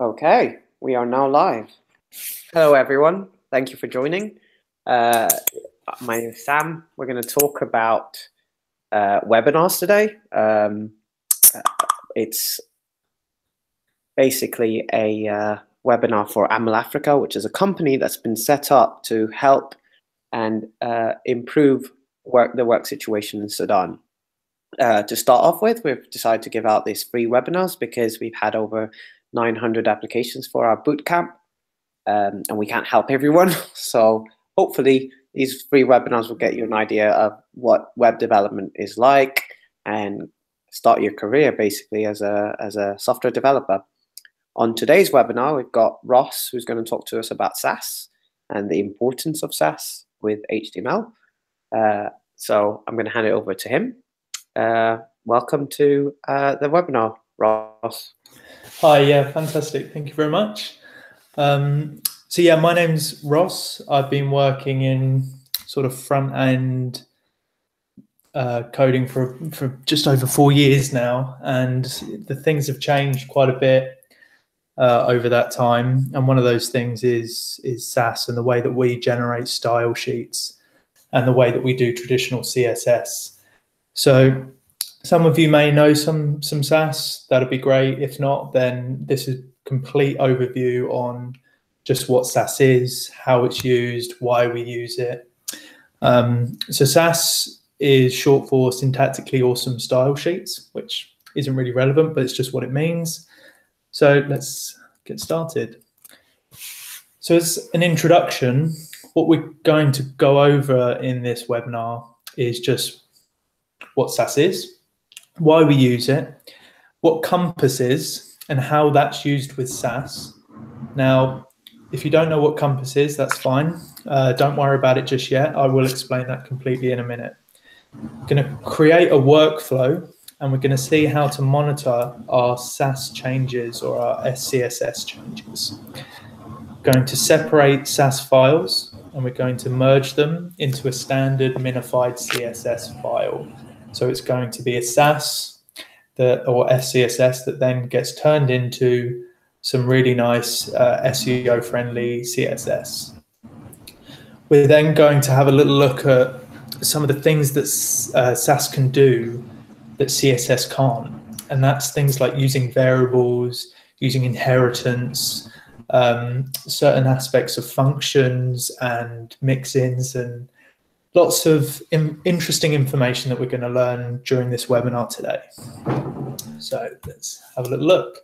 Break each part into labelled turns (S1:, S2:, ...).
S1: Okay, we are now live. Hello, everyone. Thank you for joining. My name is Sam. We're going to talk about webinars today. It's basically a webinar for AML Africa, which is a company that's been set up to help and improve the work situation in Sudan. To start off with, we've decided to give out these free webinars because we've had over 900 applications for our bootcamp, and we can't help everyone. So hopefully these free webinars will get you an idea of what web development is like and start your career basically as a software developer. On today's webinar, we've got Ross, who's going to talk to us about Sass and the importance of Sass with HTML. So I'm going to hand it over to him. Welcome to the webinar, Ross.
S2: Hi, yeah, fantastic. Thank you very much. So yeah, my name's Ross. I've been working in sort of front-end coding for just over 4 years now, and the things have changed quite a bit over that time. And one of those things is Sass and the way that we generate style sheets and the way that we do traditional CSS. So some of you may know some Sass. That'd be great. If not, then this is a complete overview on just what Sass is, how it's used, why we use it. So Sass is short for syntactically awesome style sheets, which isn't really relevant, but it's just what it means. So let's get started. So as an introduction, what we're going to go over in this webinar is just what Sass is, why we use it, what Compass is, and how that's used with Sass. Now, if you don't know what Compass is, that's fine. Don't worry about it just yet. I will explain that completely in a minute. I'm going to create a workflow, and we're going to see how to monitor our Sass changes or our SCSS changes. We're going to separate Sass files, and we're going to merge them into a standard minified CSS file. So it's going to be a Sass or SCSS that then gets turned into some really nice SEO-friendly CSS. We're then going to have a little look at some of the things that Sass can do that CSS can't. And that's things like using variables, using inheritance, certain aspects of functions and mix-ins, and lots of interesting information that we're going to learn during this webinar today. So let's have a little look.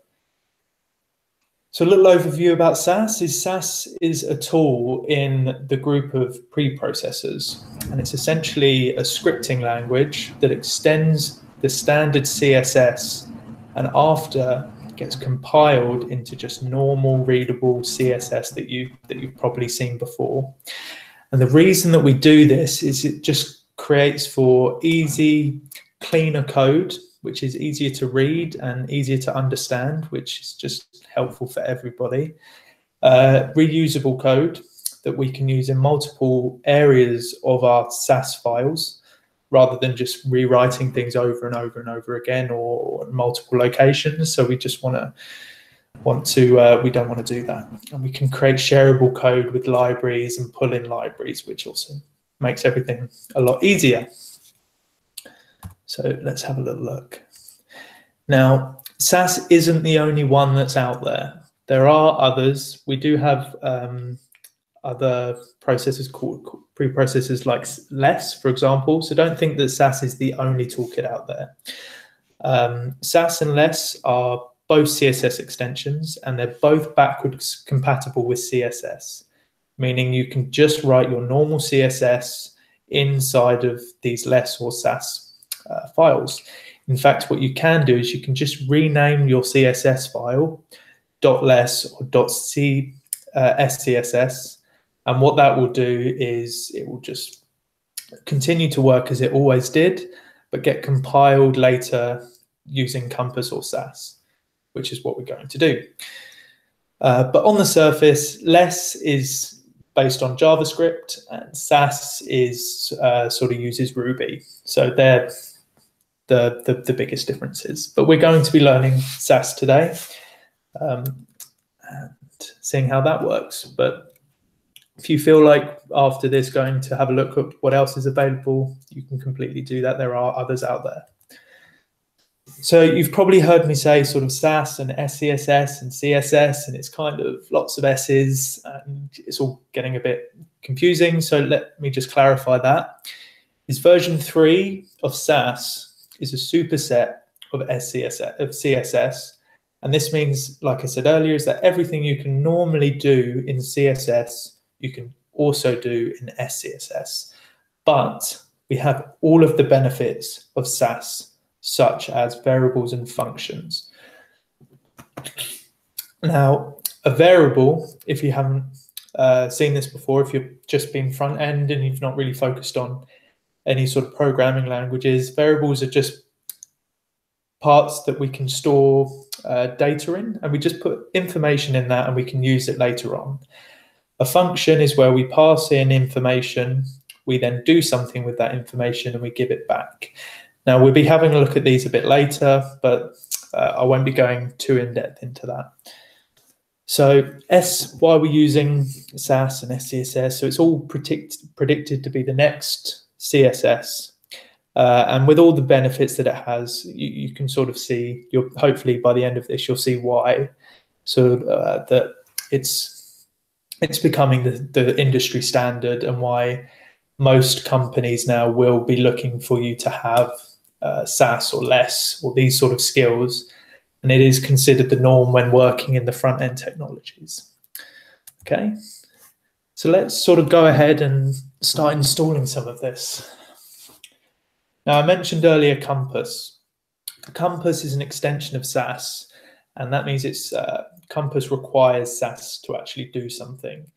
S2: So a little overview about Sass is a tool in the group of preprocessors, and it's essentially a scripting language that extends the standard CSS and after gets compiled into just normal readable CSS that you've probably seen before. And the reason that we do this is it just creates for easy, cleaner code, which is easier to read and easier to understand, which is just helpful for everybody. Reusable code that we can use in multiple areas of our Sass files, rather than just rewriting things over and over and over again or multiple locations. So we just we don't want to do that. And we can create shareable code with libraries and pull in libraries, which also makes everything a lot easier. So let's have a little look. Now, Sass isn't the only one that's out there. There are others. We do have other processors called preprocessors like Less, for example. So don't think that Sass is the only toolkit out there. Sass and Less are both CSS extensions, and they're both backwards compatible with CSS, meaning you can just write your normal CSS inside of these Less or Sass files. In fact, what you can do is you can just rename your CSS file .less or .SCSS, and what that will do is it will just continue to work as it always did, but get compiled later using Compass or Sass, which is what we're going to do. But on the surface, Less is based on JavaScript, and Sass is sort of uses Ruby. So they're the biggest differences. But we're going to be learning Sass today. and seeing how that works. But if you feel like after this going to have a look at what else is available, you can completely do that. There are others out there. So you've probably heard me say sort of Sass and SCSS and CSS, and it's kind of lots of S's, and it's all getting a bit confusing. So let me just clarify that. Is version 3 of Sass is a superset of CSS. And this means, like I said earlier, is that everything you can normally do in CSS, you can also do in SCSS. But we have all of the benefits of Sass, such as variables and functions. Now, a variable, if you haven't seen this before, if you've just been front end and you've not really focused on any sort of programming languages, variables are just parts that we can store data in, and we just put information in that and we can use it later on. A function is where we pass in information, we then do something with that information and we give it back. Now, we'll be having a look at these a bit later, but I won't be going too in-depth into that. So why we're using Sass and SCSS, so it's all predicted to be the next CSS. And with all the benefits that it has, you can sort of see, hopefully by the end of this, you'll see why that it's becoming the industry standard, and why most companies now will be looking for you to have Sass or less, or these sort of skills, and it is considered the norm when working in the front end technologies. Okay, so let's sort of go ahead and start installing some of this. Now, I mentioned earlier Compass. Compass is an extension of Sass, and that means Compass requires Sass to actually do something.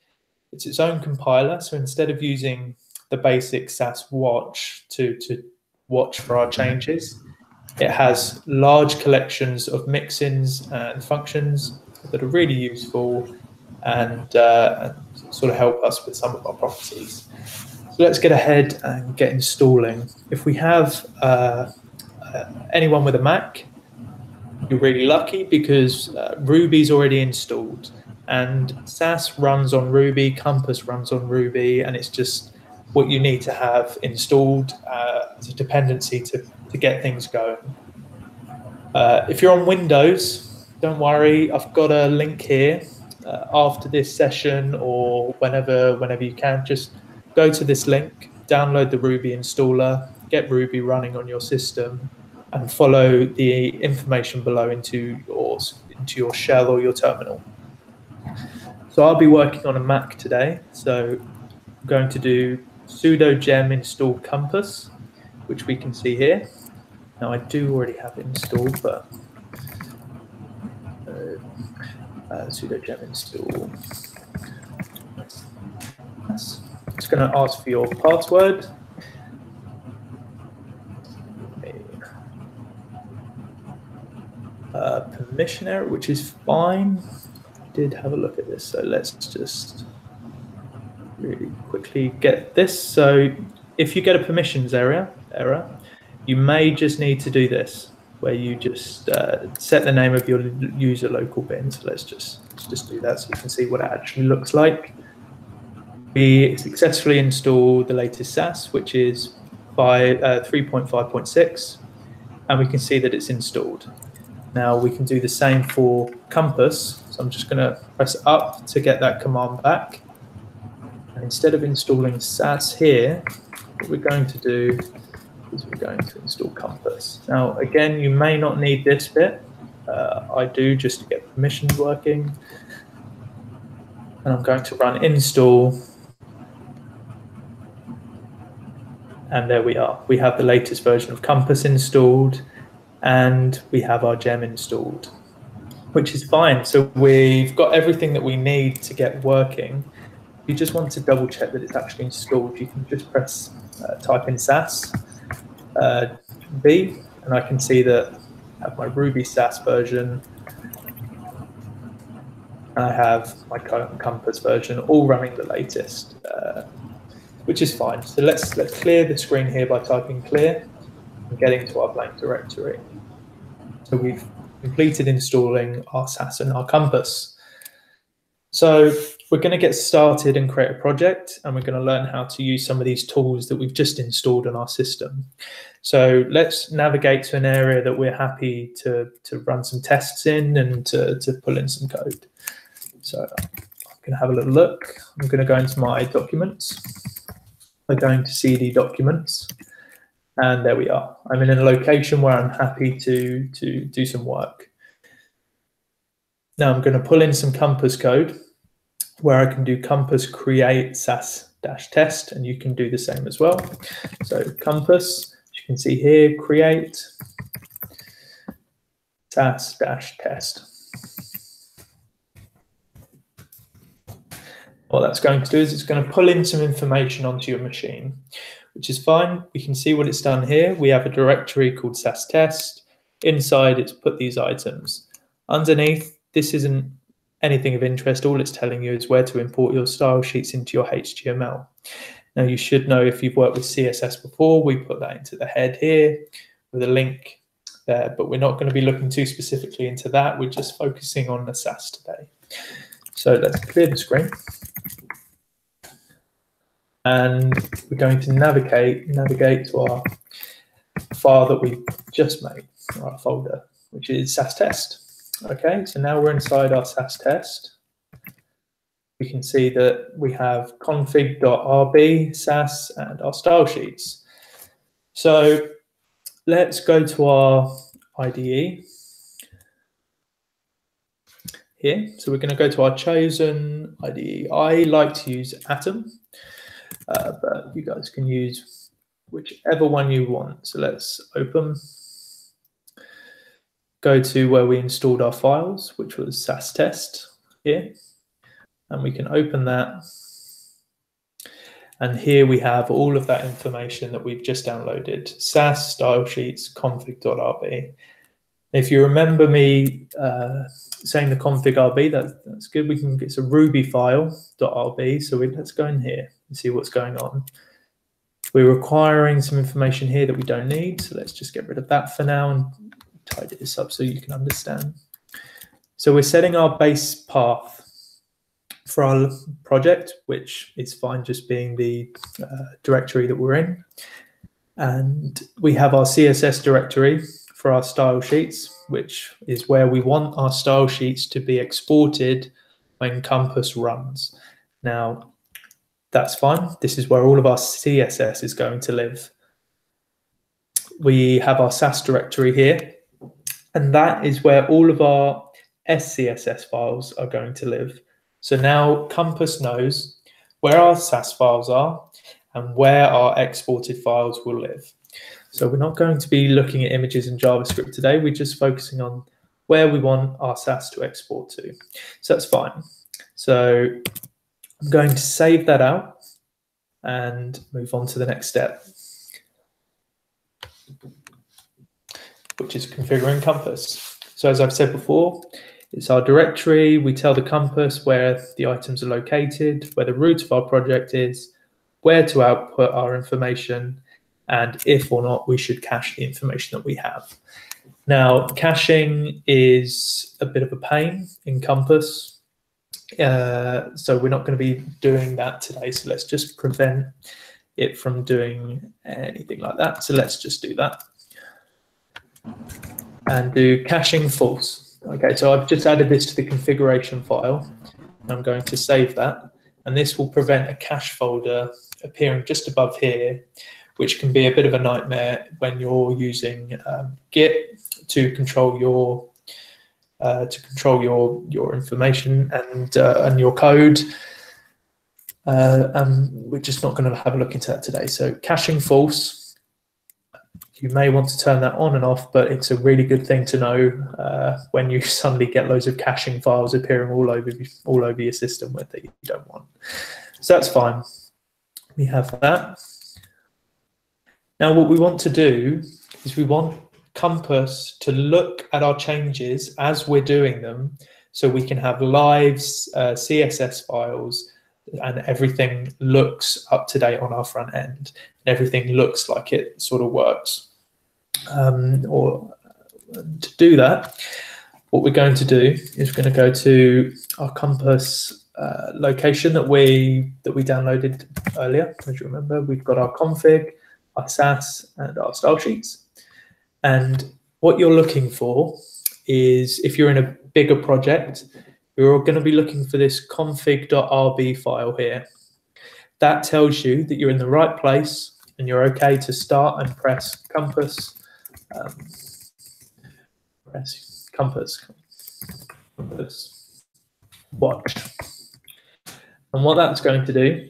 S2: It's its own compiler, so instead of using the basic Sass watch to watch for our changes, it has large collections of mixins and functions that are really useful and sort of help us with some of our properties. So let's get ahead and get installing. If we have anyone with a Mac, you're really lucky, because Ruby's already installed, and Sass runs on Ruby, Compass runs on Ruby, and it's just what you need to have installed as a dependency to get things going. If you're on Windows, don't worry, I've got a link here after this session, or whenever you can, just go to this link, download the Ruby installer, get Ruby running on your system, and follow the information below into your shell or your terminal. So I'll be working on a Mac today, so I'm going to do sudo gem install Compass, which we can see here. Now, I do already have it installed, but sudo gem install. It's going to ask for your password. Permission error, which is fine. I did have a look at this, so let's just really quickly get this. So if you get a permissions error, you may just need to do this, where you just set the name of your user local bin. So let's just do that so you can see what it actually looks like. We successfully installed the latest Sass, which is 3.5.6, and we can see that it's installed. Now we can do the same for Compass. So I'm just going to press up to get that command back. And instead of installing Sass here, what we're going to do is we're going to install Compass. Now, again, you may not need this bit. I do, just to get permissions working. And I'm going to run install. And there we are. We have the latest version of Compass installed, and we have our gem installed, which is fine. So we've got everything that we need to get working. If you just want to double check that it's actually installed, you can just press type in Sass V, and I can see that I have my Ruby Sass version, and I have my Compass version, all running the latest, which is fine. So let's clear the screen here by typing clear and getting to our blank directory. So we've completed installing our Sass and our Compass. So we're going to get started and create a project, and we're going to learn how to use some of these tools that we've just installed on our system. So let's navigate to an area that we're happy to run some tests in and to pull in some code. So I'm going to have a little look. I'm going to go into my documents. We're going to CD documents, and there we are. I'm in a location where I'm happy to do some work. Now I'm going to pull in some Compass code where I can do Compass create Sass-test, and you can do the same as well. So Compass, as you can see here, create Sass-test. What that's going to do is it's going to pull in some information onto your machine, which is fine. We can see what it's done here. We have a directory called Sass-test. Inside, it's put these items. Underneath, this isn't anything of interest. All it's telling you is where to import your style sheets into your HTML. Now, you should know, if you've worked with CSS before, we put that into the head here with a link there, but we're not going to be looking too specifically into that. We're just focusing on the Sass today. So let's clear the screen. And we're going to navigate to our file that we just made, our folder, which is Sass-test. Okay, so now we're inside our Sass-test. We can see that we have config.rb, Sass, and our style sheets. So let's go to our IDE here. So we're going to go to our chosen IDE. I like to use Atom, but you guys can use whichever one you want. So let's open. Go to where we installed our files, which was Sass-test here, and we can open that. And here we have all of that information that we've just downloaded: Sass, style sheets, config.rb. If you remember me saying the config.rb, that's good. We can get a Ruby file.rb. So let's go in here and see what's going on. We're requiring some information here that we don't need, so let's just get rid of that for now and tidy this up so you can understand. So we're setting our base path for our project, which is fine just being the directory that we're in. And we have our CSS directory for our style sheets, which is where we want our style sheets to be exported when Compass runs. Now, that's fine. This is where all of our CSS is going to live. We have our Sass directory here, and that is where all of our SCSS files are going to live. So now Compass knows where our Sass files are and where our exported files will live. So we're not going to be looking at images in JavaScript today. We're just focusing on where we want our Sass to export to. So that's fine. So I'm going to save that out and move on to the next step, which is configuring Compass. So as I've said before, it's our directory. We tell the Compass where the items are located, where the root of our project is, where to output our information, and if or not we should cache the information that we have. Now, caching is a bit of a pain in Compass, so we're not going to be doing that today. So let's just prevent it from doing anything like that. So let's just do that and do caching false. Okay, so I've just added this to the configuration file. I'm going to save that, and this will prevent a cache folder appearing just above here, which can be a bit of a nightmare when you're using Git to control your information and your code. And we're just not going to have a look into that today. So caching false, you may want to turn that on and off, but it's a really good thing to know when you suddenly get loads of caching files appearing all over your system that you don't want. So that's fine. We have that. Now what we want to do is we want Compass to look at our changes as we're doing them, so we can have live CSS files and everything looks up to date on our front end. And everything looks like it sort of works. Or to do that, what we're going to do is we're going to go to our Compass location that we downloaded earlier. As you remember, we've got our config, our Sass, and our style sheets. And what you're looking for is, if you're in a bigger project, you're going to be looking for this config.rb file here. That tells you that you're in the right place and you're okay to start and press Compass. Compass watch. And what that's going to do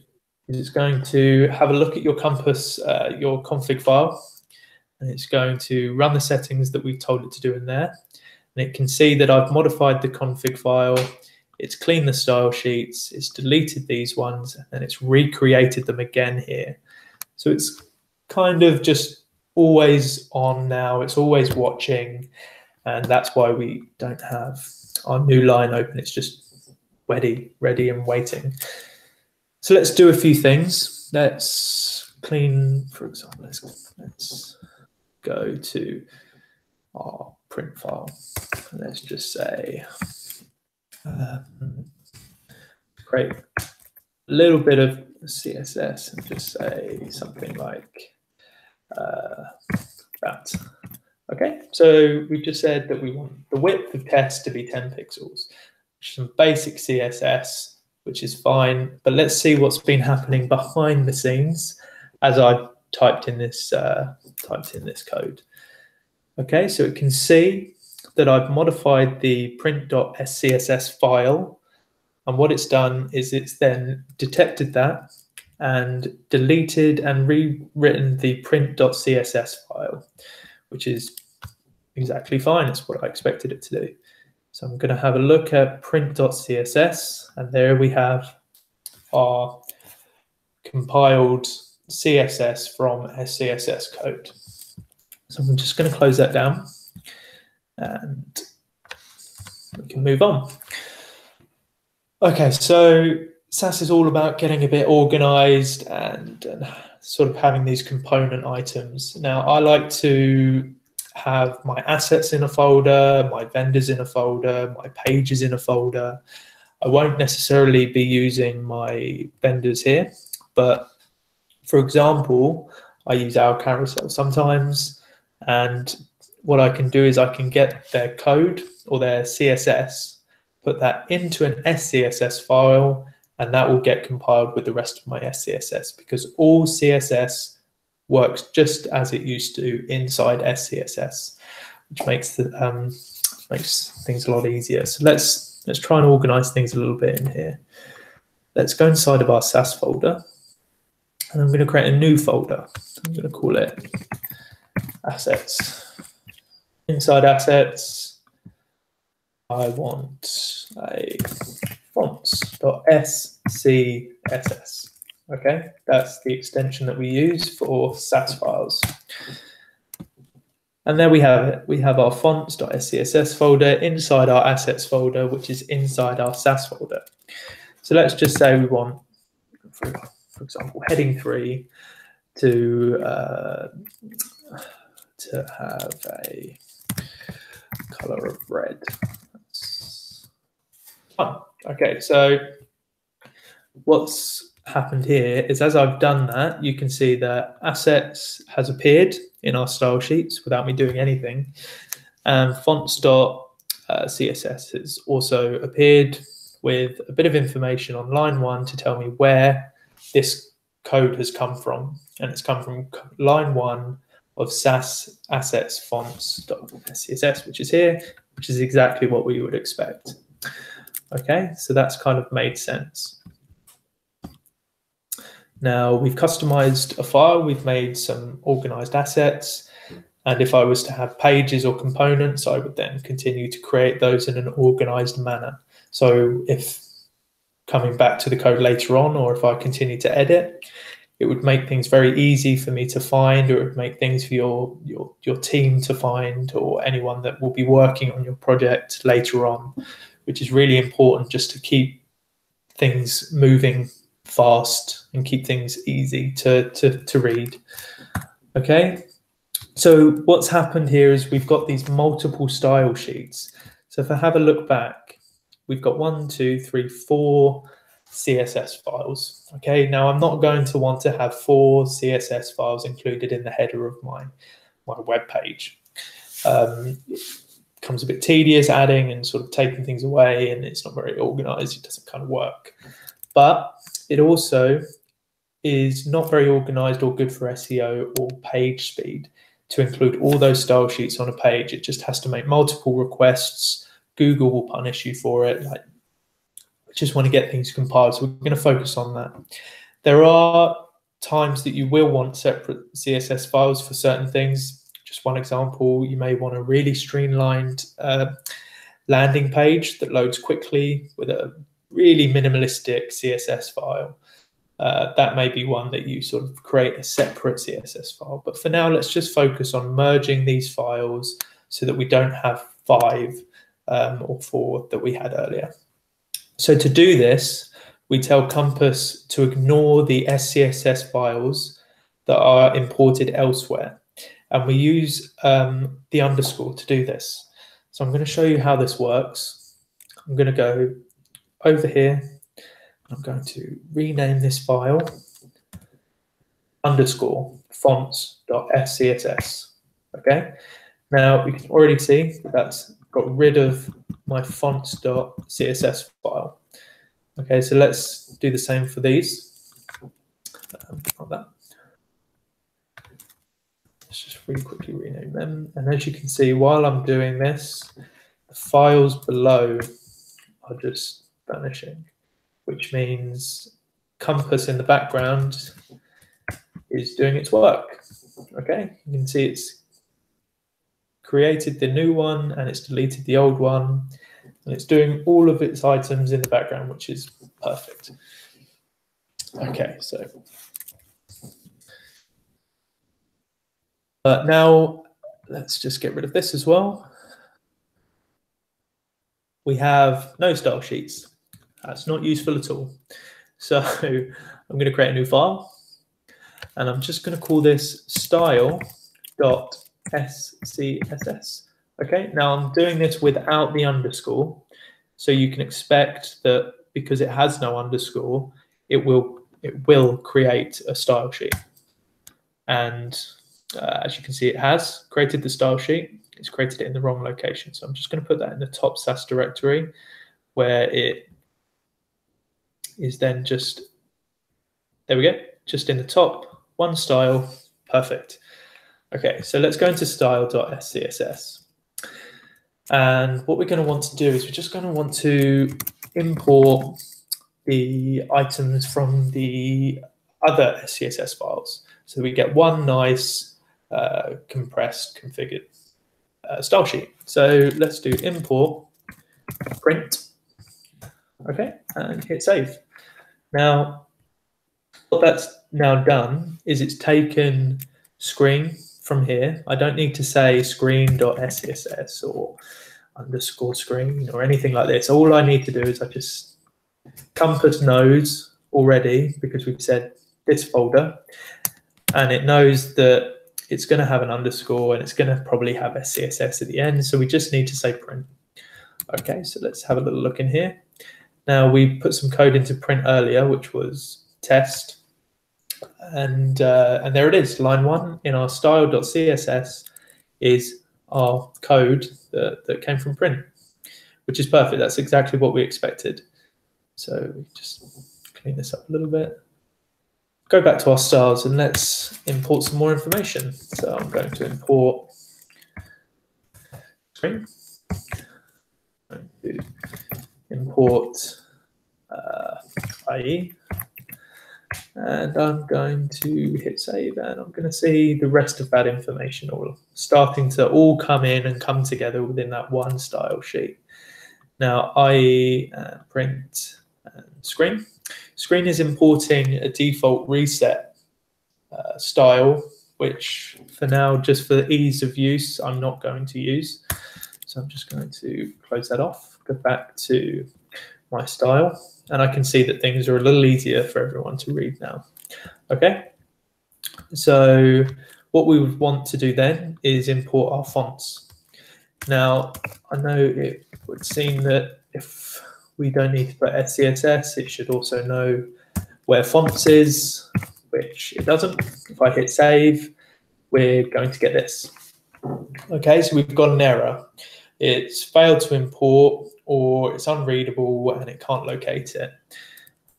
S2: is it's going to have a look at your Compass, your config file, and it's going to run the settings that we've told it to do in there. And it can see that I've modified the config file, it's cleaned the style sheets, it's deleted these ones, and it's recreated them again here. So it's kind of just always on now, it's always watching, and that's why we don't have our new line open. It's just ready and waiting. So let's do a few things. Let's clean, for example, let's go to our print file. Let's just say, create a little bit of CSS and just say something like that. Okay, so we just said that we want the width of text to be 10 pixels. Some basic CSS, which is fine, but let's see what's been happening behind the scenes as I've typed in this code. Okay, so it can see that I've modified the print.scss file, and what it's done is it's then detected that and deleted and rewritten the print.css file, which is exactly fine. It's what I expected it to do. So I'm going to have a look at print.css, and there we have our compiled CSS from SCSS code. So I'm just going to close that down and we can move on. Okay, so Sass is all about getting a bit organized and sort of having these component items. Now, I like to have my assets in a folder, my vendors in a folder, my pages in a folder. I won't necessarily be using my vendors here, but for example, I use our carousel sometimes, and what I can do is I can get their code or their CSS, put that into an SCSS file, and that will get compiled with the rest of my SCSS, because all CSS works just as it used to inside SCSS, which makes things a lot easier. So let's try and organize things a little bit in here. Let's go inside of our Sass folder, and I'm going to create a new folder. I'm going to call it assets. Inside assets, I want a fonts.scss. Okay, that's the extension that we use for Sass files. And there we have it. We have our fonts.scss folder inside our assets folder, which is inside our Sass folder. So let's just say we want, for example, heading 3 to have a color of red. That's fun. Okay, so what's happened here is, as I've done that, you can see that assets has appeared in our style sheets without me doing anything, and fonts.css has also appeared with a bit of information on line 1 to tell me where this code has come from, and it's come from line 1 of Sass assets fonts.scss, which is here, which is exactly what we would expect. Okay, so that's kind of made sense. Now we've customized a file, we've made some organized assets, and if I was to have pages or components, I would then continue to create those in an organized manner. So if coming back to the code later on, or if I continue to edit, it would make things very easy for me to find, or it would make things for your team to find, or anyone that will be working on your project later on, which is really important just to keep things moving fast and keep things easy to read. Okay, so what's happened here is we've got these multiple style sheets. So So if I have a look back, we've got 1, 2, 3, 4 CSS files. Okay, now I'm not going to want to have 4 CSS files included in the header of my web page. It becomes a bit tedious adding and sort of taking things away, and it's not very organized. It doesn't kind of work. But it also is not very organized or good for SEO or page speed to include all those style sheets on a page. It just has to make multiple requests. Google will punish you for it. Like, we just want to get things compiled, so we're going to focus on that. There are times that you will want separate CSS files for certain things. Just one example, you may want a really streamlined landing page that loads quickly with a really minimalistic CSS file. That may be one that you sort of create a separate CSS file. But for now, let's just focus on merging these files so that we don't have 5 or 4 that we had earlier. So to do this, we tell Compass to ignore the SCSS files that are imported elsewhere. And we use the underscore to do this. So I'm going to show you how this works. I'm going to go over here. I'm going to rename this file underscore fonts.scss. Okay. Now you can already see that that's got rid of my fonts.css file. Okay, so let's do the same for these. Like that. Let's just really quickly rename them. And as you can see, while I'm doing this, the files below are just vanishing, which means Compass in the background is doing its work. Okay, you can see it's created the new one and it's deleted the old one, and it's doing all of its items in the background, which is perfect. Okay, so now let's just get rid of this as well. We have no style sheets. That's not useful at all. So I'm going to create a new file, and I'm just going to call this style.scss. Okay, now I'm doing this without the underscore, so you can expect that because it has no underscore, it will create a style sheet. And as you can see, it has created the style sheet. It's created it in the wrong location, so I'm just going to put that in the top Sass directory, where it is then just, there we go, just in the top, one style, perfect. Okay, so let's go into style.scss. And what we're going to want to do is we're just going to want to import the items from the other SCSS files. So we get one nice compressed configured style sheet. So let's do import print. Okay, and hit save. Now, what that's now done is it's taken screen from here. I don't need to say screen.scss or underscore screen or anything like this. All I need to do is I just, Compass knows already, because we've said this folder, and it knows that it's going to have an underscore and it's going to probably have SCSS at the end. So we just need to say print. Okay, so let's have a little look in here. Now we put some code into print earlier, which was test. And there it is, line 1 in our style.css is our code that came from print, which is perfect. That's exactly what we expected. So we just clean this up a little bit. Go back to our styles and let's import some more information. So I'm going to import screen. I'm going to import IE. And I'm going to hit save, and I'm going to see the rest of that information all starting to all come in and come together within that one style sheet. Now, IE, print, and screen. Screen is importing a default reset style, which for now, just for ease of use, I'm not going to use. So I'm just going to close that off, go back to my style, and I can see that things are a little easier for everyone to read now. Okay, so what we would want to do then is import our fonts. Now, I know it would seem that if we don't need to put SCSS, it should also know where fonts is, which it doesn't. If I hit save, we're going to get this. Okay, so we've got an error. It's failed to import, or it's unreadable and it can't locate it.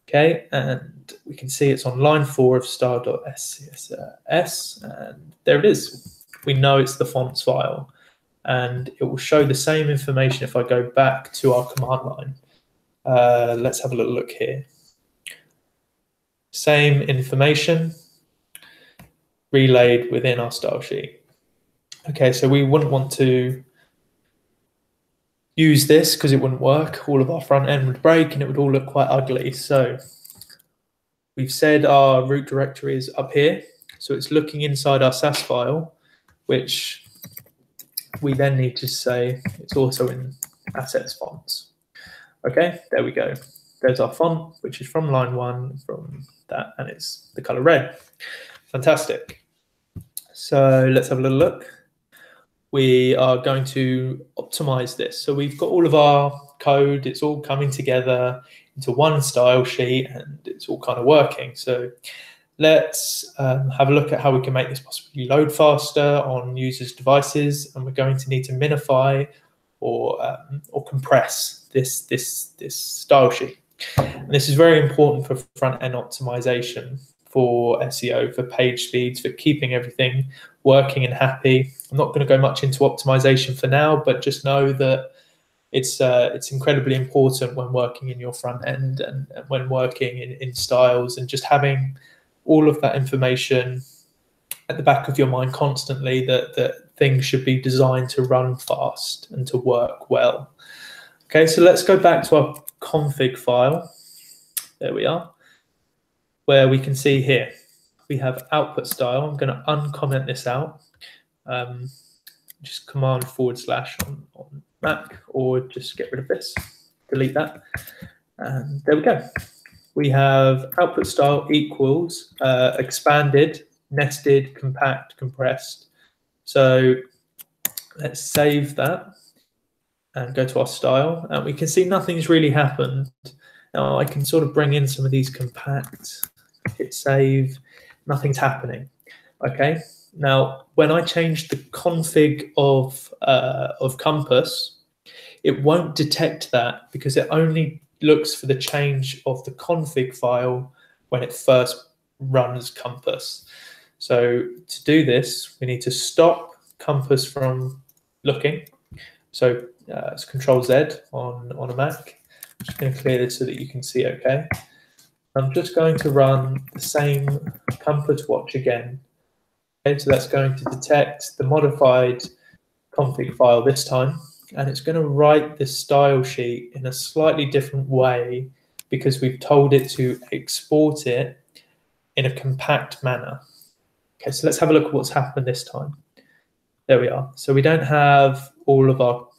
S2: Okay, and we can see it's on line 4 of style.scss, and there it is. We know it's the fonts file, and it will show the same information if I go back to our command line. Let's have a little look here. Same information relayed within our style sheet. Okay, so we wouldn't want to use this because it wouldn't work. All of our front end would break and it would all look quite ugly. So we've said our root directory is up here. So it's looking inside our Sass file, which we then need to say it's also in assets fonts. Okay, there we go. There's our font, which is from line 1 from that, and it's the color red. Fantastic. So let's have a little look. We are going to optimize this. So we've got all of our code, it's all coming together into one style sheet and it's all kind of working. So let's have a look at how we can make this possibly load faster on users' devices, and we're going to need to minify or compress this style sheet. And this is very important for front-end optimization, for SEO, for page speeds, for keeping everything working and happy. I'm not going to go much into optimization for now, but just know that it's incredibly important when working in your front end and when working in styles, and just having all of that information at the back of your mind constantly, that things should be designed to run fast and to work well. Okay, so let's go back to our config file. There we are, where we can see here we have output style. I'm going to uncomment this out. Just command / on Mac, or just get rid of this, delete that. And there we go. We have output style equals expanded, nested, compact, compressed. So let's save that and go to our style, and we can see nothing's really happened. Now I can sort of bring in some of these compact, hit save, nothing's happening. Okay, now when I change the config of Compass, it won't detect that because it only looks for the change of the config file when it first runs Compass. So to do this, we need to stop Compass from looking. So it's Control Z on a Mac. I'm just going to clear this so that you can see okay. I'm just going to run the same Compass watch again. Okay, so that's going to detect the modified config file this time, and it's going to write the style sheet in a slightly different way because we've told it to export it in a compact manner. Okay, so let's have a look at what's happened this time. There we are. So we don't have all of our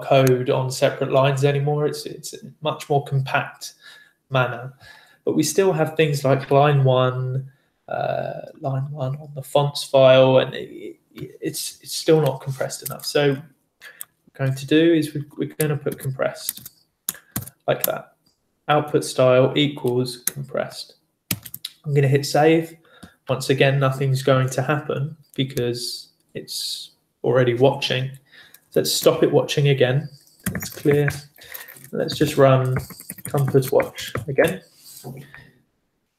S2: code on separate lines anymore. It's a much more compact manner, but we still have things like line 1 on the fonts file, and it's still not compressed enough. So what we're going to do is we're going to put compressed like that. Output style equals compressed. I'm going to hit save. Once again, nothing's going to happen because it's already watching. Let's stop it watching again. Let's clear. Let's just run Compass watch again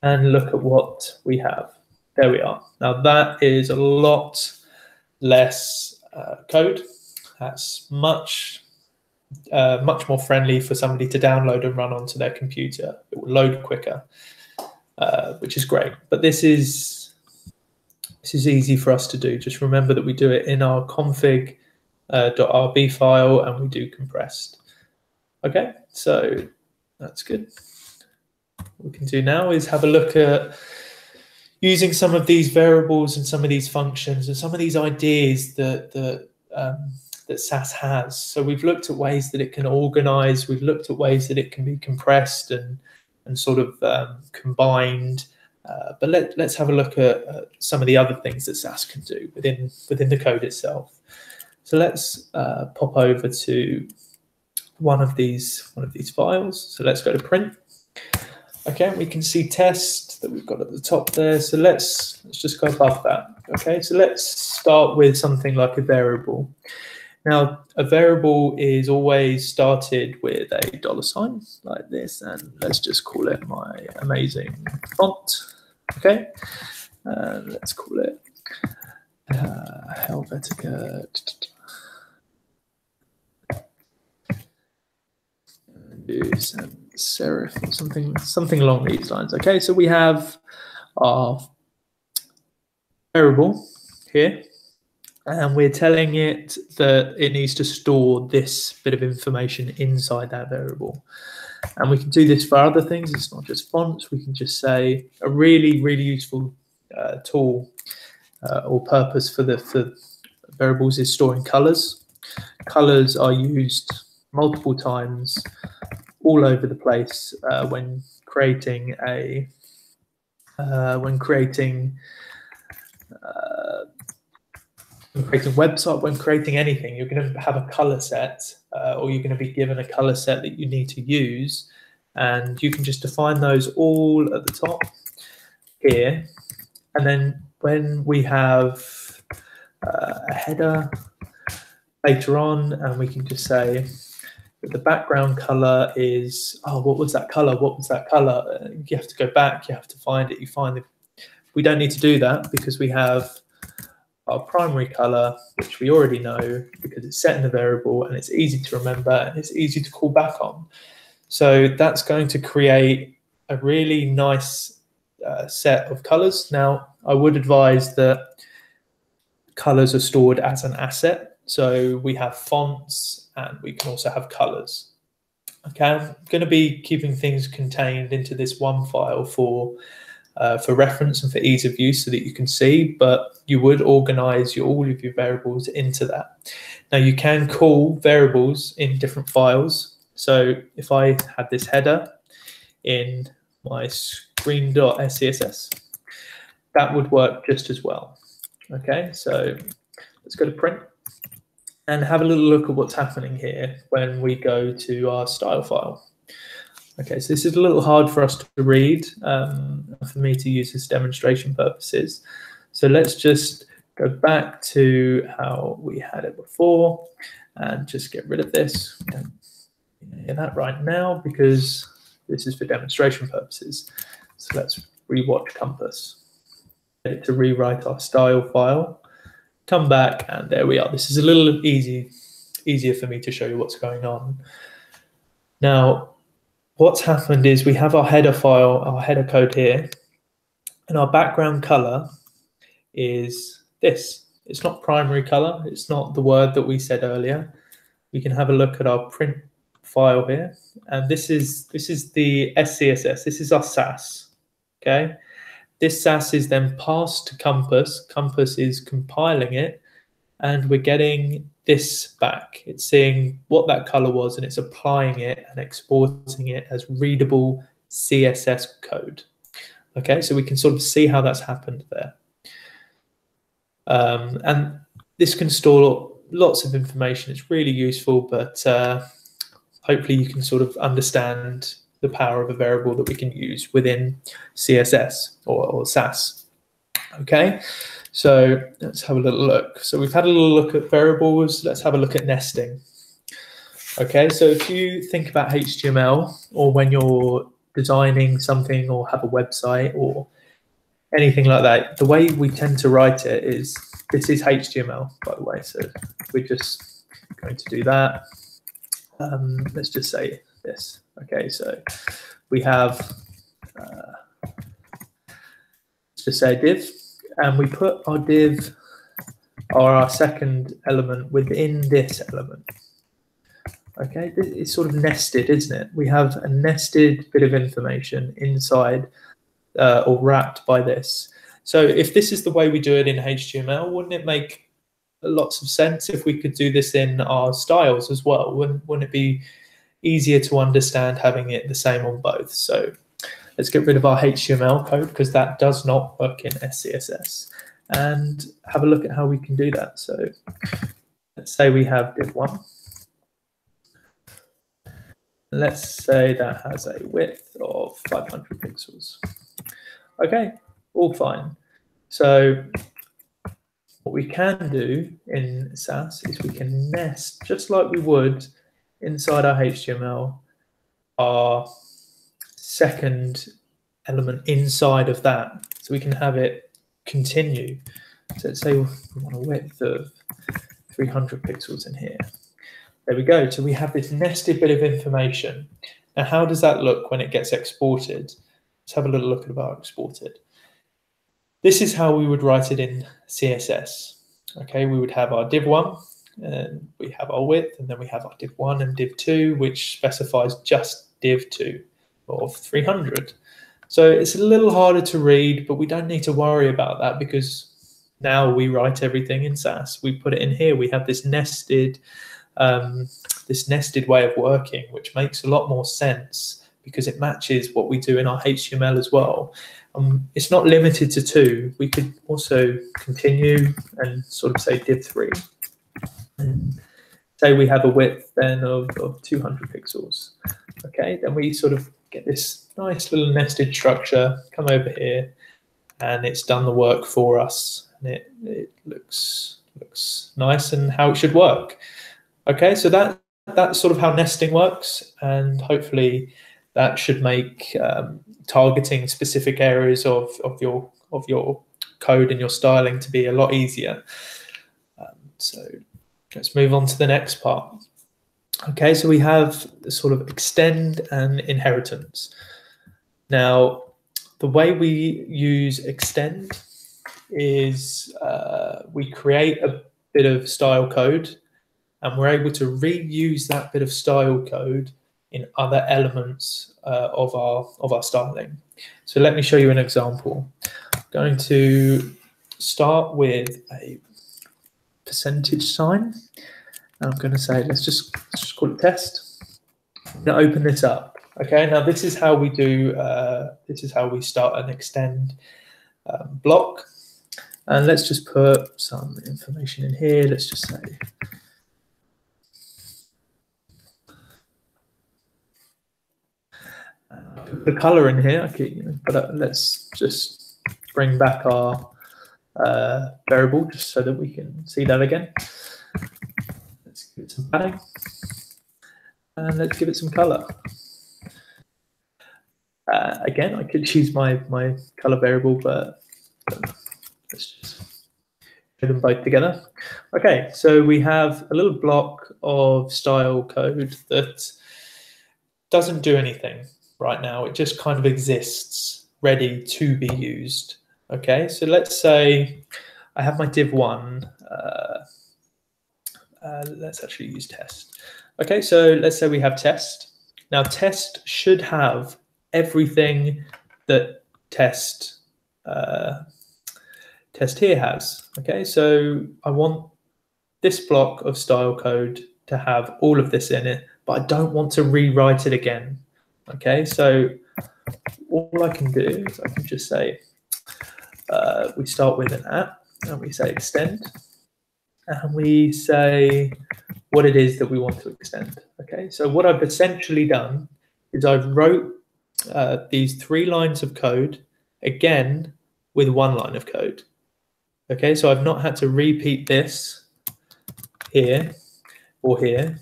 S2: and look at what we have. There we are. Now that is a lot less code. That's much more friendly for somebody to download and run onto their computer. It will load quicker, which is great. But this is easy for us to do. Just remember that we do it in our config.rb file, and we do compressed. Okay, so that's good. What we can do now is have a look at using some of these variables and some of these functions and some of these ideas that Sass has. So we've looked at ways that it can organize. We've looked at ways that it can be compressed and sort of combined. But let's have a look at some of the other things that Sass can do within the code itself. So let's pop over to one of these files. So let's go to print. Okay, we can see test that we've got at the top there. So let's just go above that. Okay, so let's start with something like a variable. Now, a variable is always started with a $sign like this, and let's just call it my amazing font. Okay, let's call it Helvetica. Do some serif or something along these lines. Okay, so we have our variable here, and we're telling it that it needs to store this bit of information inside that variable. And we can do this for other things. It's not just fonts. We can just say a really, really useful tool or purpose for variables is storing colors. Colors are used multiple times all over the place when creating a website, when creating anything. You're going to have a color set, or you're going to be given a color set that you need to use, and you can just define those all at the top here. And then when we have a header later on, and we can just say that the background color is, oh, what was that color? What was that color? You have to go back, you have to find it. You find it. We don't need to do that because we have our primary color, which we already know because it's set in the variable and it's easy to remember and it's easy to call back on. So that's going to create a really nice set of colors. Now, I would advise that colors are stored as an asset. So we have fonts and we can also have colors. Okay, I'm going to be keeping things contained into this one file for reference and for ease of use so that you can see, but you would organize all of your variables into that. Now, you can call variables in different files. So if I had this header in my screen.scss, that would work just as well. Okay, so let's go to print and have a little look at what's happening here when we go to our style file. Okay, so this is a little hard for us to read, for me to use as demonstration purposes. So let's just go back to how we had it before and just get rid of this. We don't hear that right now because this is for demonstration purposes. So let's rewatch Compass. Get it to rewrite our style file. Come back, and there we are. This is a little easier for me to show you what's going on. Now, what's happened is we have our header file, our header code here, and our background color is this. It's not primary color. It's not the word that we said earlier. We can have a look at our print file here, and this is the SCSS. This is our Sass. Okay. This Sass is then passed to Compass. Compass is compiling it, and we're getting this back. It's seeing what that color was, and it's applying it and exporting it as readable CSS code. Okay, so we can sort of see how that's happened there. And this can store lots of information. It's really useful, but hopefully you can sort of understand the power of a variable that we can use within CSS or Sass. Okay, so let's have a little look. So we've had a little look at variables. Let's have a look at nesting. Okay, so if you think about HTML, or when you're designing something or have a website or anything like that, the way we tend to write it is, this is HTML, by the way, so we're just going to do that. Let's just say this. Okay, so we have, let's just say div, and we put our div, or our second element, within this element. Okay, it's sort of nested, isn't it? We have a nested bit of information inside or wrapped by this. So if this is the way we do it in HTML, wouldn't it make lots of sense if we could do this in our styles as well? Wouldn't it be easier to understand having it the same on both? So let's get rid of our HTML code because that does not work in SCSS, and have a look at how we can do that. So let's say we have div1. Let's say that has a width of 500 pixels. Okay, all fine. So what we can do in Sass is we can nest, just like we would inside our HTML, our second element inside of that. So we can have it continue. So let's say we want a width of 300 pixels in here. There we go. So we have this nested bit of information. Now, how does that look when it gets exported? Let's have a little look at our exported. This is how we would write it in CSS. Okay, we would have our div1, and we have our width, and then we have our div1 and div2, which specifies just div2 of 300. So it's a little harder to read, but we don't need to worry about that because now we write everything in Sass. We put it in here. We have this nested way of working, which makes a lot more sense because it matches what we do in our HTML as well. It's not limited to 2. We could also continue and sort of say div3. And say we have a width then of 200 pixels. Okay, then we sort of get this nice little nested structure, come over here, and it's done the work for us. And it looks nice and how it should work. Okay, so that's sort of how nesting works, and hopefully that should make targeting specific areas of your code and your styling to be a lot easier. So let's move on to the next part. Okay, so we have the sort of extend and inheritance. Now, the way we use extend is we create a bit of style code, and we're able to reuse that bit of style code in other elements of our styling. So let me show you an example. I'm going to start with a percentage sign. And I'm going to say, let's just call it test. I'm going to open this up. Okay, now this is how we do, this is how we start an extend block. And let's just put some information in here. Let's just say, put the color in here. Okay, but let's just bring back our variable just so that we can see that again. Let's give it some padding, and let's give it some color. Again, I could choose my color variable, but let's just show them both together. Okay, so we have a little block of style code that doesn't do anything right now. It just kind of exists, ready to be used. Okay, so let's say I have my div1. Let's actually use test. Okay, so let's say we have test. Now, test should have everything that test here has. Okay, so I want this block of style code to have all of this in it, but I don't want to rewrite it again. Okay, so all I can do is I can just say we start with an at, and we say extend, and we say what it is that we want to extend. Okay, so what I've essentially done is I've wrote these 3 lines of code again with 1 line of code. Okay, so I've not had to repeat this here or here.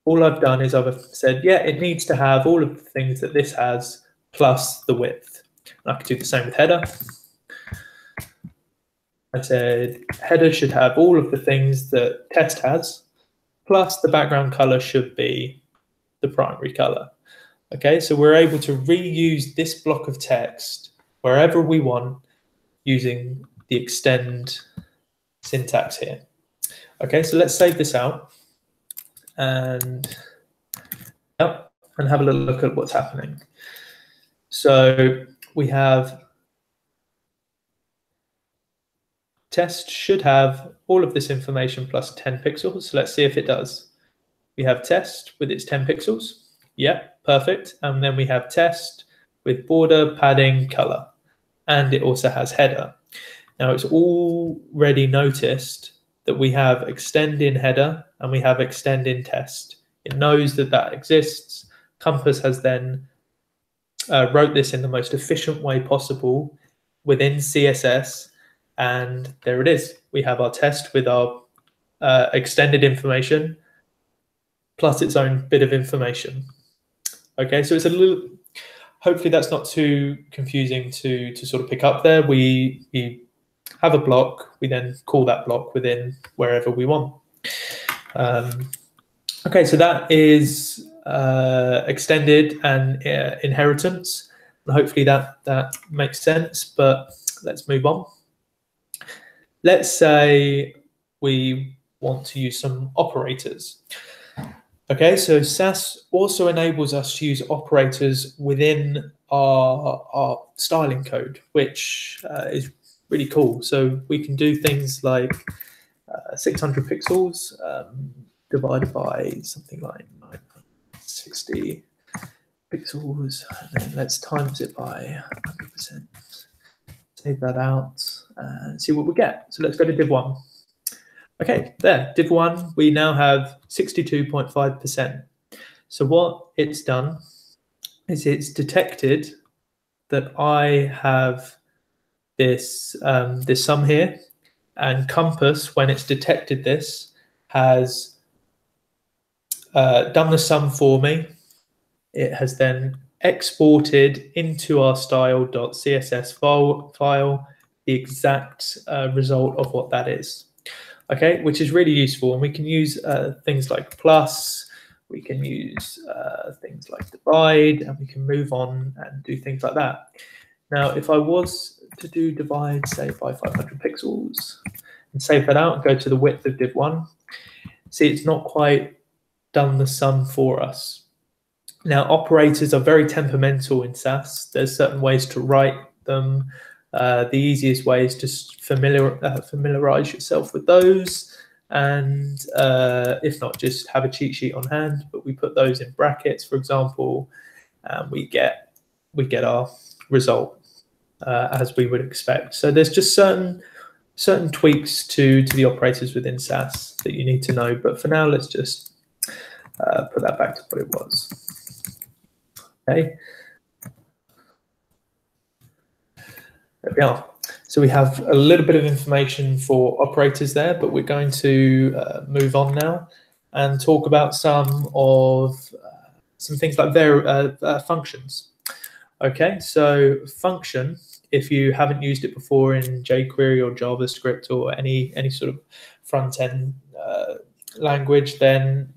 S2: All I've done is I've said, yeah, it needs to have all of the things that this has plus the width. And I could do the same with header. I said header should have all of the things that test has, plus the background color should be the primary color. Okay, so we're able to reuse this block of text wherever we want using the extend syntax here. Okay, so let's save this out and have a little look at what's happening. So we have test should have all of this information plus 10 pixels. So let's see if it does. We have test with its 10 pixels. Yep, perfect. And then we have test with border, padding, color. And it also has header. Now it's already noticed that we have extend in header and we have extend in test. It knows that that exists. Compass has then wrote this in the most efficient way possible within CSS, and there it is. We have our test with our extended information plus its own bit of information. Okay, so it's a little, hopefully that's not too confusing to sort of pick up there. We have a block, we then call that block within wherever we want. Okay, so that is extended and inheritance. And hopefully that makes sense, but let's move on. Let's say we want to use some operators. Okay, so Sass also enables us to use operators within our styling code, which is really cool. So we can do things like 600 pixels divided by something like 960 pixels, and then let's times it by 100%. Save that out and see what we get. So let's go to div 1. Okay, there, div 1, we now have 62.5%. So what it's done is it's detected that I have this, this sum here, and Compass, when it's detected this, has done the sum for me. It has then exported into our style.css file the exact result of what that is. Okay, which is really useful, and we can use things like plus, we can use things like divide, and we can move on and do things like that. Now, if I was to do divide, say, by 500 pixels, and save that out and go to the width of div 1, see, it's not quite done the sum for us. Now, operators are very temperamental in Sass. There's certain ways to write them. The easiest way is just familiarize yourself with those, and if not, just have a cheat sheet on hand. But we put those in brackets, for example, and we get our result as we would expect. So there's just certain tweaks to the operators within Sass that you need to know. But for now, let's just put that back to what it was. Okay. There we are. So we have a little bit of information for operators there, but we're going to move on now and talk about some things like functions. Okay, so function, if you haven't used it before in jQuery or JavaScript or any sort of front end language, then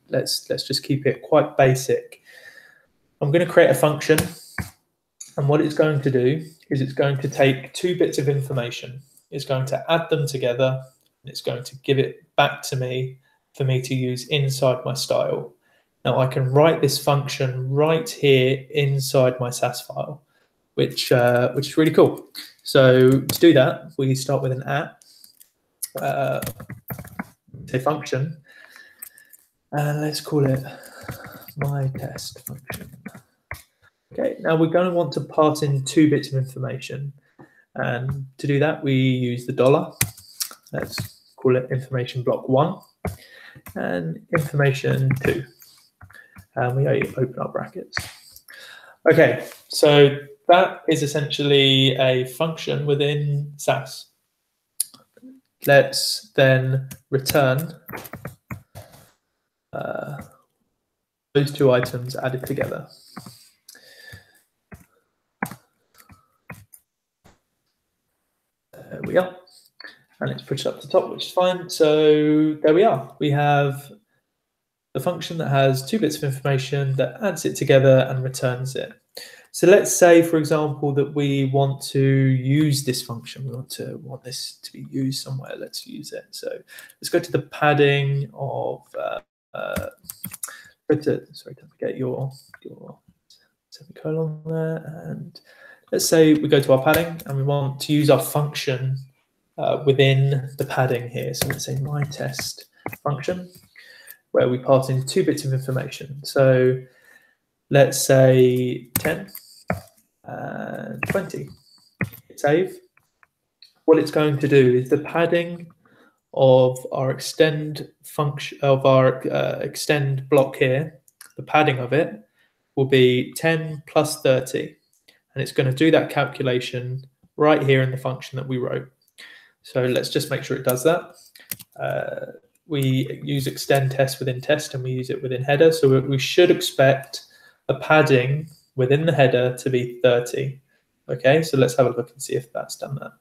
S2: let's just keep it quite basic. I'm going to create a function, and what it's going to do is it's going to take two bits of information. It's going to add them together, and it's going to give it back to me for me to use inside my style. Now I can write this function right here inside my Sass file, which is really cool. So to do that, we start with an say function, and let's call it my test function. Okay, now we're going to want to pass in two bits of information, and to do that we use the $. Let's call it information block 1 and information 2, and we open our brackets. Okay, so that is essentially a function within Sass. Let's then return those two items added together. There we are, and let's push it up to the top, which is fine. So there we are. We have the function that has two bits of information that adds it together and returns it. So let's say, for example, that we want to use this function. We want this to be used somewhere. Let's use it. So let's go to the padding of. Sorry, don't forget your semicolon there, and let's say we go to our padding and we want to use our function within the padding here. So let's say my test function, where we pass in two bits of information. So let's say 10 and 20. Hit save. What it's going to do is the padding of our extend function, of our extend block here, the padding of it will be 10 plus 30. And it's going to do that calculation right here in the function that we wrote. So let's just make sure it does that. We use extend test within test, and we use it within header. So we should expect a padding within the header to be 30. Okay, so let's have a look and see if that's done that.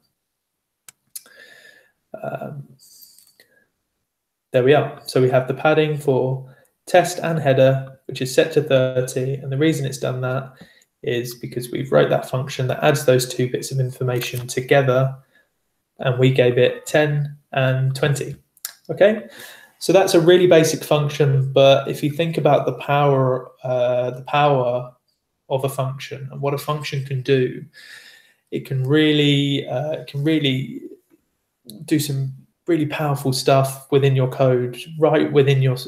S2: There we are. So we have the padding for test and header, which is set to 30. And the reason it's done that is because we've wrote that function that adds those two bits of information together, and we gave it 10 and 20. Okay, so that's a really basic function, but if you think about the power of a function and what a function can do, it can really do some really powerful stuff within your code, right within your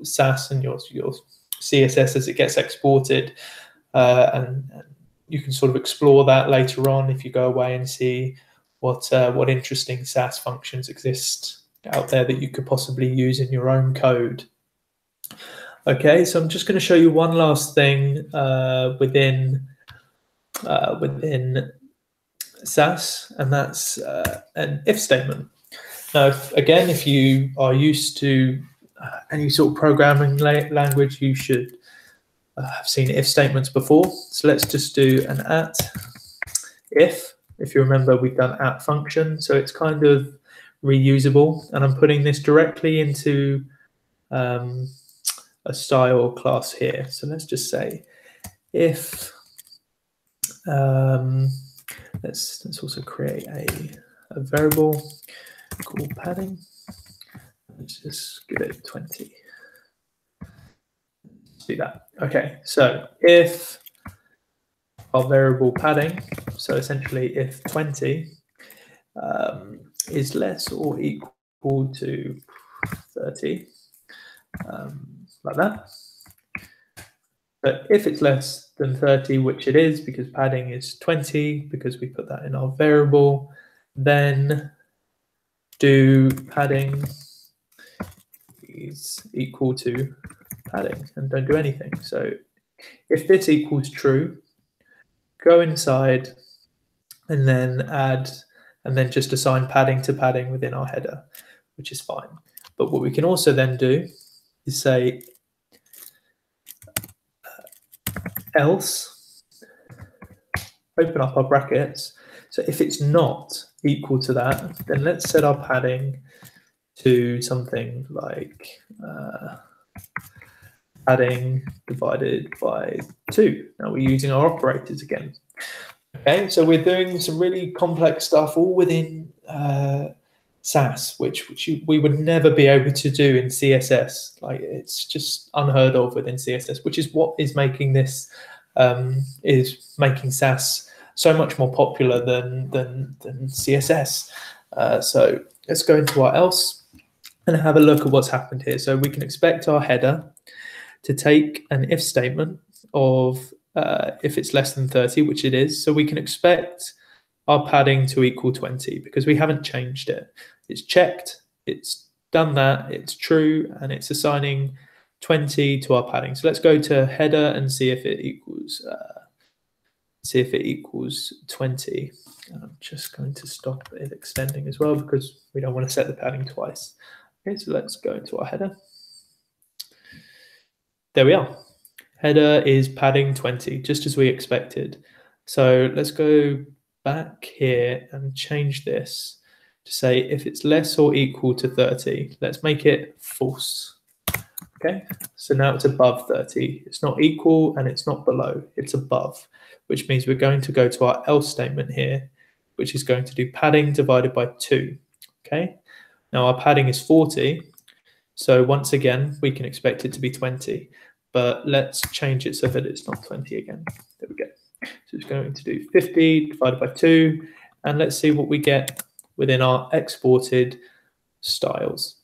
S2: Sass and your CSS as it gets exported, and you can sort of explore that later on if you go away and see what interesting Sass functions exist out there that you could possibly use in your own code. Okay, so I'm just going to show you one last thing within Sass, and that's an if statement. Now, again, if you are used to any sort of programming language, you should have seen if statements before. So let's just do an at if. If you remember, we've done at function, so it's kind of reusable, and I'm putting this directly into a style class here. So let's just say if let's also create a variable called padding. Let's just give it 20. Let's do that. Okay, so if our variable padding, so essentially if 20 is less or equal to 30, like that. But if it's less than 30, which it is because padding is 20, because we put that in our variable, then do padding is equal to padding and don't do anything. So if this equals true, go inside and then add, and then just assign padding to padding within our header, which is fine. But what we can also then do is say else, open up our brackets. So if it's not equal to that, then let's set our padding to something like padding divided by 2. Now we're using our operators again. Okay, so we're doing some really complex stuff all within Sass, which we would never be able to do in CSS. Like, it's just unheard of within CSS, which is what is making this Sass so much more popular than CSS. So let's go into our else and have a look at what's happened here. So we can expect our header to take an if statement of if it's less than 30, which it is. So we can expect our padding to equal 20 because we haven't changed it. It's checked, it's done that, it's true, and it's assigning 20 to our padding. So let's go to header and see if it equals 20. And I'm just going to stop it extending as well because we don't want to set the padding twice. Okay, so let's go to our header. There we are. Header is padding 20, just as we expected. So let's go back here and change this to say if it's less or equal to 30. Let's make it false. Okay, so now it's above 30. It's not equal and it's not below, it's above, which means we're going to go to our else statement here, which is going to do padding divided by 2. Okay, now our padding is 40. So once again, we can expect it to be 20. But let's change it so that it's not 20 again. There we go. So it's going to do 50 divided by 2. And let's see what we get within our exported styles.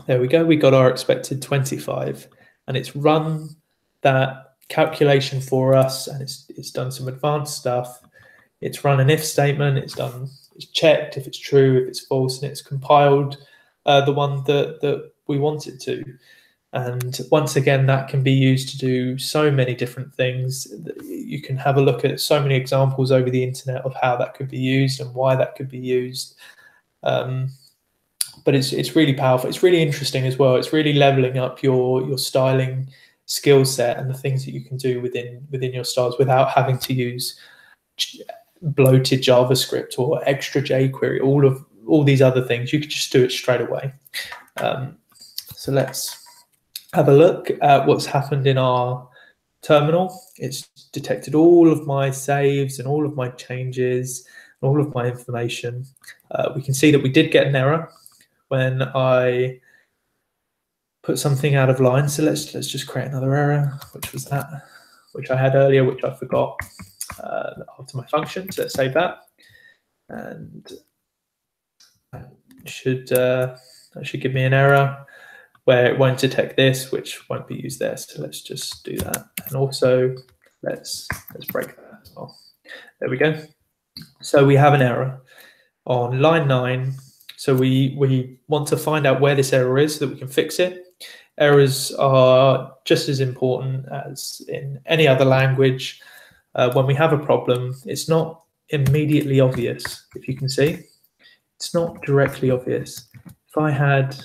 S2: There we go. We got our expected 25. And it's run that calculation for us. And it's done some advanced stuff. It's run an if statement. It's done checked, if it's true, if it's false, and it's compiled the one that we want it to. And once again, that can be used to do so many different things. You can have a look at so many examples over the internet of how that could be used and why that could be used. But it's really powerful. It's really interesting as well. It's really leveling up your styling skill set and the things that you can do within your styles without having to use bloated JavaScript or extra jQuery, all these other things. You could just do it straight away. So let's have a look at what's happened in our terminal. It's detected all of my saves and all of my changes, and all of my information. We can see that we did get an error when I put something out of line. So let's just create another error, which was that, which I had earlier, which I forgot after my function. So let's save that, and that should give me an error where it won't detect this, which won't be used there. So let's just do that, and also let's break that as well. There we go. So we have an error on line 9. So we want to find out where this error is so that we can fix it. Errors are just as important as in any other language. When we have a problem, it's not immediately obvious. If you can see, it's not directly obvious. If I had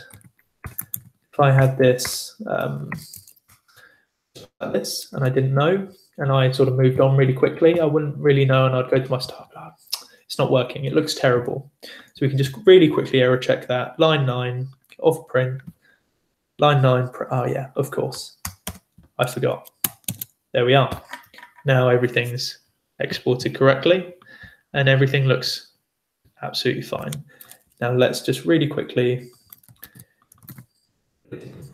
S2: this like this, and I didn't know, and I sort of moved on really quickly, I wouldn't really know, and I'd go to my style. It's not working. It looks terrible. So we can just really quickly error check that. Line 9 of print. Line 9. Oh yeah, of course. I forgot. There we are. Now everything's exported correctly, and everything looks absolutely fine. Now let's just really quickly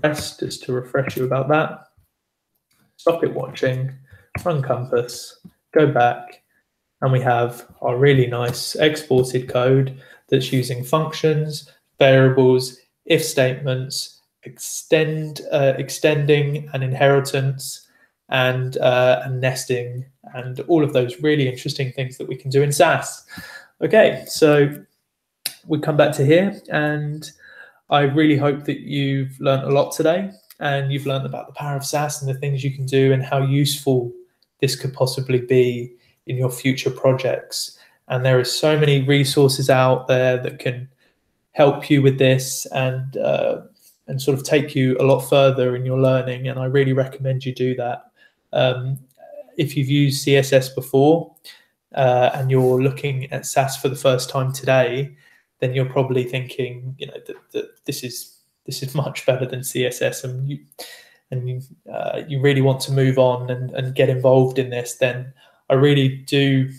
S2: press just to refresh you about that. Stop it watching. Run Compass. Go back. And we have our really nice exported code that's using functions, variables, if statements, extending and inheritance, and nesting, and all of those really interesting things that we can do in Sass. Okay, so we come back to here, and I really hope that you've learned a lot today, and you've learned about the power of Sass and the things you can do and how useful this could possibly be in your future projects. And there are so many resources out there that can help you with this and sort of take you a lot further in your learning. And I really recommend you do that. If you've used CSS before and you're looking at Sass for the first time today, then you're probably thinking, you know, that this is much better than CSS, and you really want to move on and get involved in this. Then I really do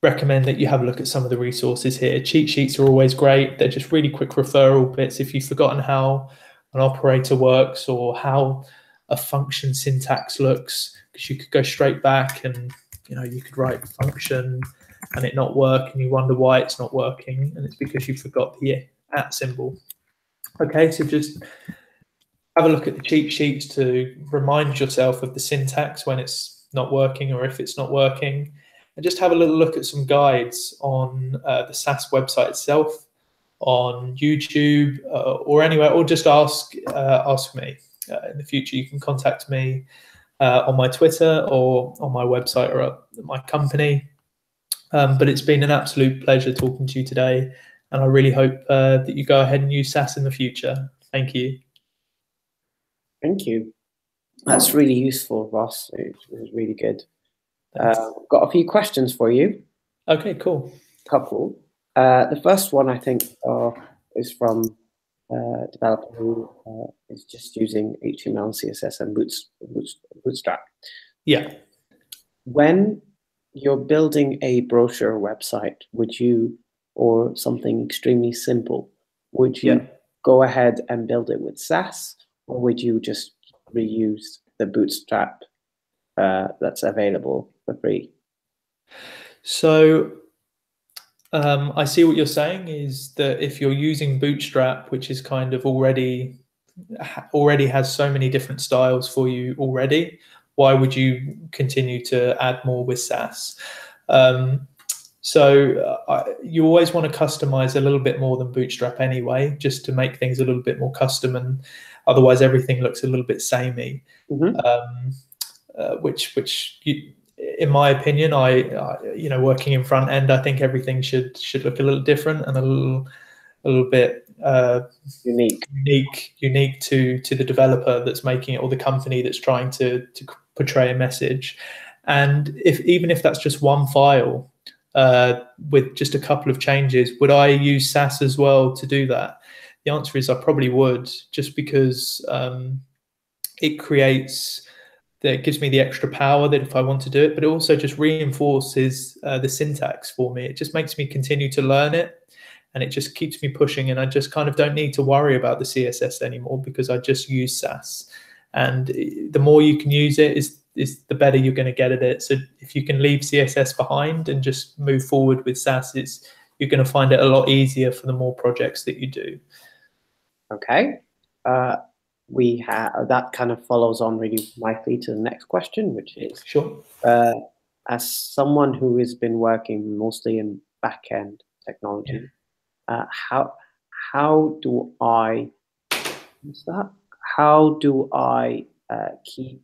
S2: recommend that you have a look at some of the resources here. Cheat sheets are always great. They're just really quick referral bits if you've forgotten how an operator works or how a function syntax looks, because you could go straight back and, you know, you could write function and it not work, and you wonder why it's not working, and it's because you forgot the @ symbol. Okay, so just have a look at the cheat sheets to remind yourself of the syntax when it's not working or if it's not working, and just have a little look at some guides on the Sass website itself, on YouTube or anywhere, or just ask me. In the future, you can contact me on my Twitter or on my website or at my company. But it's been an absolute pleasure talking to you today, and I really hope that you go ahead and use Sass in the future. Thank you.
S1: Thank you. That's really useful, Ross. It was really good. Got a few questions for you.
S2: Okay, cool.
S1: Couple. The first one, I think, is from a developer who is just using HTML, CSS, and Bootstrap.
S2: Yeah.
S1: When you're building a brochure website, would you, or something extremely simple, would you go ahead and build it with Sass, or would you just reuse the Bootstrap that's available for free?
S2: So I see what you're saying is that if you're using Bootstrap, which is kind of already has so many different styles for you already, why would you continue to add more with Sass? So you always want to customize a little bit more than Bootstrap anyway, just to make things a little bit more custom, and otherwise everything looks a little bit samey. Which in my opinion, you know, working in front end, I think everything should look a little different and a little bit unique to the developer that's making it, or the company that's trying to portray a message. And even if that's just one file with just a couple of changes, would I use Sass as well to do that? The answer is I probably would, just because it gives me the extra power that if I want to do it, but it also just reinforces the syntax for me. It just makes me continue to learn it, and it just keeps me pushing, and I just kind of don't need to worry about the CSS anymore because I just use Sass. And the more you can use it is the better you're going to get at it. So if you can leave CSS behind and just move forward with Sass, you're going to find it a lot easier for the more projects that you do.
S1: Okay. We have that kind of follows on really nicely to the next question, which is
S2: sure.
S1: As someone who has been working mostly in back-end technology, how do I keep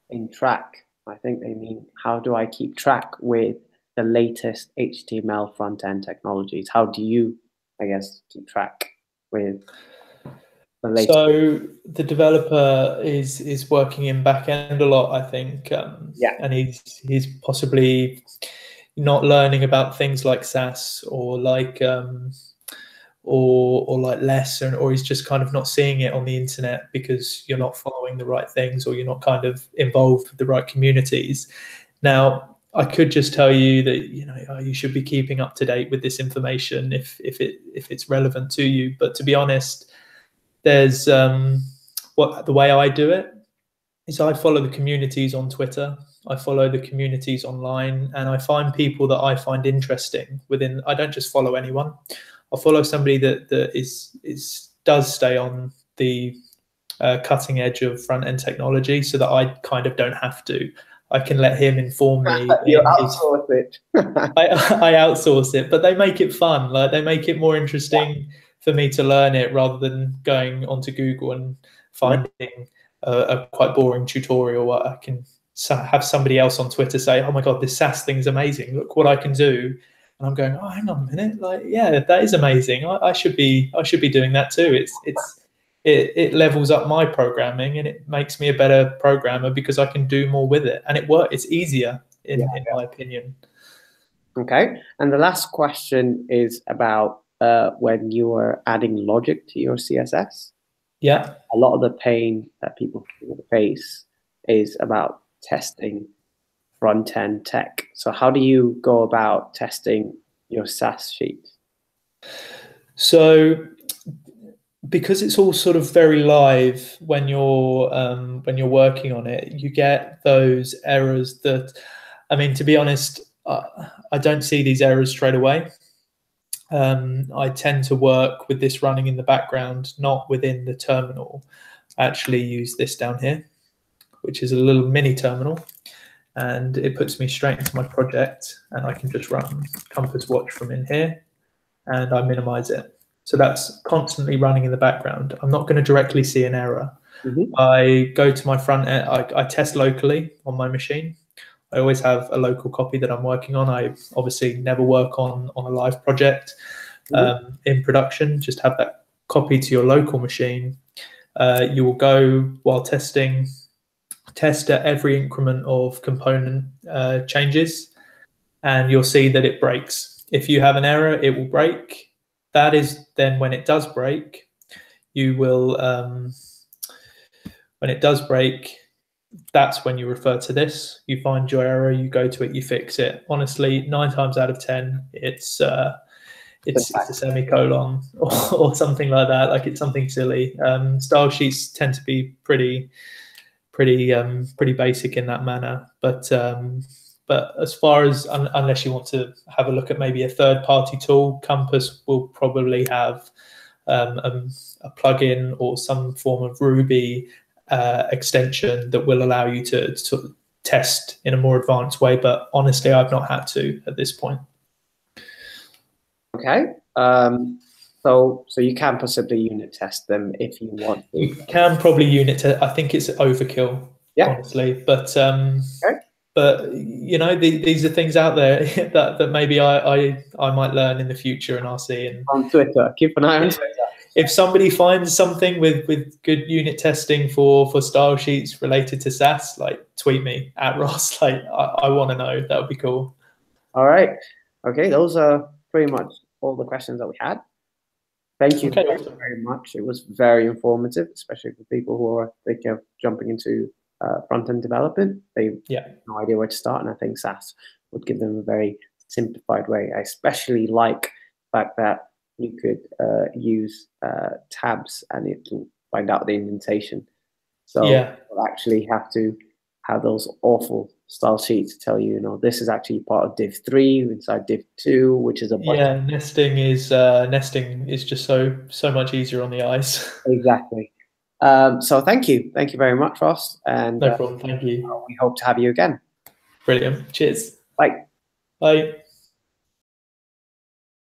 S1: in track? I think they mean how do I keep track with the latest HTML front-end technologies? How do you, I guess, keep track with the latest?
S2: So the developer is working in back-end a lot, I think. And he's possibly not learning about things like Sass or like or like less, or he's just kind of not seeing it on the internet because you're not following the right things, or you're not kind of involved with the right communities. Now, I could just tell you that, you know, you should be keeping up to date with this information if it's relevant to you. But to be honest, there's the way I do it is I follow the communities on Twitter. I follow the communities online, and I find people that I find interesting within. I don't just follow anyone. I'll follow somebody that does stay on the cutting edge of front end technology, so that I kind of don't have to. I can let him inform me.
S1: You outsource it.
S2: I outsource it, but they make it fun. Like, they make it more interesting for me to learn it, rather than going onto Google and finding a quite boring tutorial. I can have somebody else on Twitter say, "Oh my God, this Sass thing is amazing. Look what I can do." And I'm going, "Oh, hang on a minute. Like, yeah, that is amazing. I should be doing that too." It levels up my programming, and it makes me a better programmer because I can do more with it, and it's easier in my opinion.
S1: Okay, and the last question is about when you are adding logic to your CSS.
S2: Yeah,
S1: a lot of the pain that people face is about testing front-end tech. So how do you go about testing your Sass sheet?
S2: So because it's all sort of very live when you're working on it, you get those errors that, I mean, to be honest, I don't see these errors straight away. I tend to work with this running in the background, not within the terminal. I actually use this down here, which is a little mini terminal, and it puts me straight into my project, and I can just run Compass Watch from in here, and I minimize it. So that's constantly running in the background. I'm not going to directly see an error. I go to my front end, I test locally on my machine. I always have a local copy that I'm working on. I obviously never work on a live project in production. Just have that copy to your local machine. You will go, while testing, test at every increment of component changes, and you'll see that it breaks. If you have an error, it will break. That is then when it does break, you will, when it does break, that's when you refer to this. You find your error, you go to it, you fix it. Honestly, 9 times out of 10, it's a semicolon or something like that. Like, it's something silly. Style sheets tend to be pretty basic in that manner. But as far as, unless you want to have a look at maybe a third-party tool, Compass will probably have a plugin or some form of Ruby extension that will allow you to test in a more advanced way. But honestly, I've not had to at this point.
S1: Okay. So you can possibly unit test them if you want to.
S2: You can probably unit test. I think it's overkill, honestly. But
S1: Okay.
S2: but you know, these are things out there that maybe I might learn in the future, and I'll see. And
S1: on Twitter, keep an eye on Twitter.
S2: If somebody finds something with good unit testing for style sheets related to Sass, like tweet me at Ross. Like I want to know. That would be cool.
S1: All right. Okay, those are pretty much all the questions that we had. Thank you very much. It was very informative, especially for people who are thinking of jumping into front-end development. They have no idea where to start, and I think Sass would give them a very simplified way. I especially like the fact that you could use tabs and it will find out the indentation. So you'll actually have to have those awful style sheets to tell you, this is actually part of div 3 inside div 2, which is a button.
S2: Nesting is just so much easier on the eyes.
S1: Exactly. So thank you very much, Ross, and
S2: no problem. Thank you.
S1: We hope to have you again.
S2: Brilliant. Cheers.
S1: Bye.
S2: Bye.